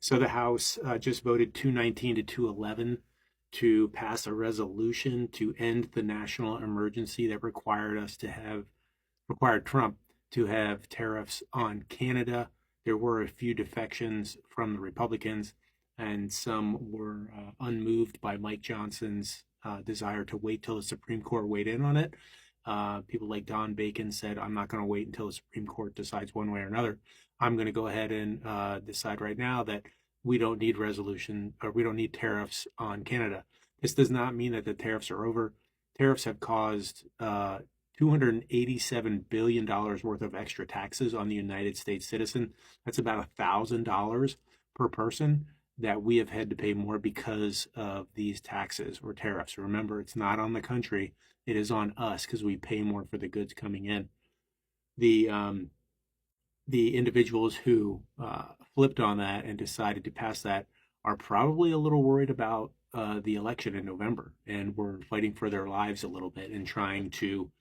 So the House just voted 219 to 211 to pass a resolution to end the national emergency that required Trump to have tariffs on Canada. There were a few defections from the Republicans, and some were unmoved by Mike Johnson's desire to wait till the Supreme Court weighed in on it. People like Don Bacon said, I'm not going to wait until the Supreme Court decides one way or another. I'm going to go ahead and decide right now that we don't need resolution or we don't need tariffs on Canada. This does not mean that the tariffs are over. Tariffs have caused $287 billion worth of extra taxes on the United States citizen. That's about $1,000 per person that we have had to pay more because of these taxes or tariffs. Remember, it's not on the country, it is on us because we pay more for the goods coming in. The individuals who flipped on that and decided to pass that are probably a little worried about the election in November, and were fighting for their lives a little bit and trying to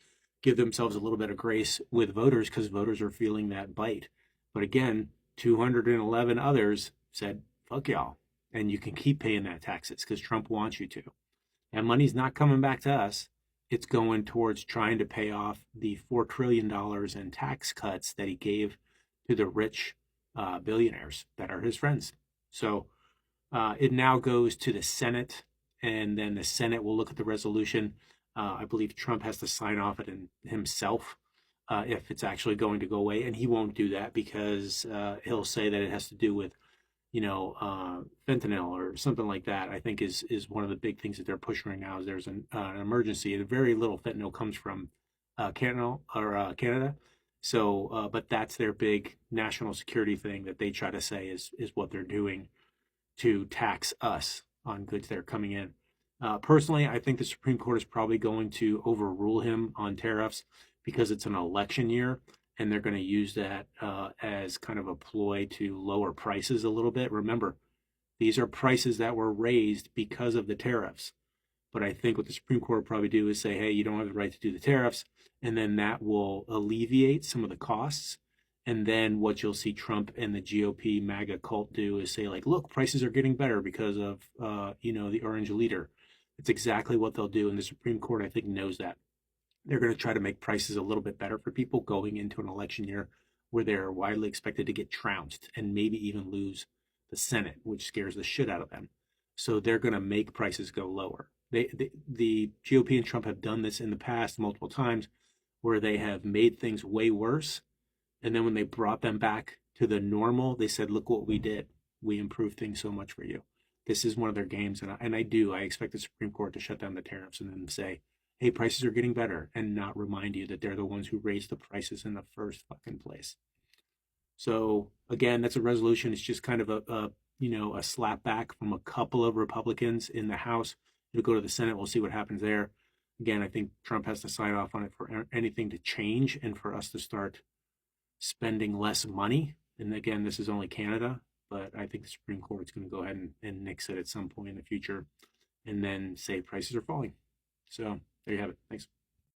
give themselves a little bit of grace with voters because voters are feeling that bite. But again, 211 others said, fuck y'all. And you can keep paying that taxes because Trump wants you to. And money's not coming back to us. It's going towards trying to pay off the $4 trillion in tax cuts that he gave to the rich billionaires that are his friends. So it now goes to the Senate, and then the Senate will look at the resolution. I believe Trump has to sign off it himself if it's actually going to go away, and he won't do that because he'll say that it has to do with, fentanyl or something like that. I think is one of the big things that they're pushing right now. Is there's an emergency, and very little fentanyl comes from Canada. So, but that's their big national security thing that they try to say is what they're doing to tax us on goods that are coming in. Personally, I think the Supreme Court is probably going to overrule him on tariffs because it's an election year, and they're going to use that as kind of a ploy to lower prices a little bit. Remember, these are prices that were raised because of the tariffs. But I think what the Supreme Court will probably do is say, hey, you don't have the right to do the tariffs, and then that will alleviate some of the costs. And then what you'll see Trump and the GOP MAGA cult do is say, like, look, prices are getting better because of, the orange leader. It's exactly what they'll do. And the Supreme Court, I think, knows that. They're going to try to make prices a little bit better for people going into an election year where they're widely expected to get trounced and maybe even lose the Senate, which scares the shit out of them. So they're going to make prices go lower. The GOP and Trump have done this in the past multiple times where they have made things way worse. And then when they brought them back to the normal, they said, look what we did. We improved things so much for you. This is one of their games. And I expect the Supreme Court to shut down the tariffs and then say, hey, prices are getting better, and not remind you that they're the ones who raised the prices in the first fucking place. So again, that's a resolution. It's just kind of a slap back from a couple of Republicans in the House. It'll go to the Senate. We'll see what happens there. Again, I think Trump has to sign off on it for anything to change and for us to start spending less money. And again, this is only Canada, but I think the Supreme Court is going to go ahead and nix it at some point in the future and then say prices are falling. So there you have it. Thanks.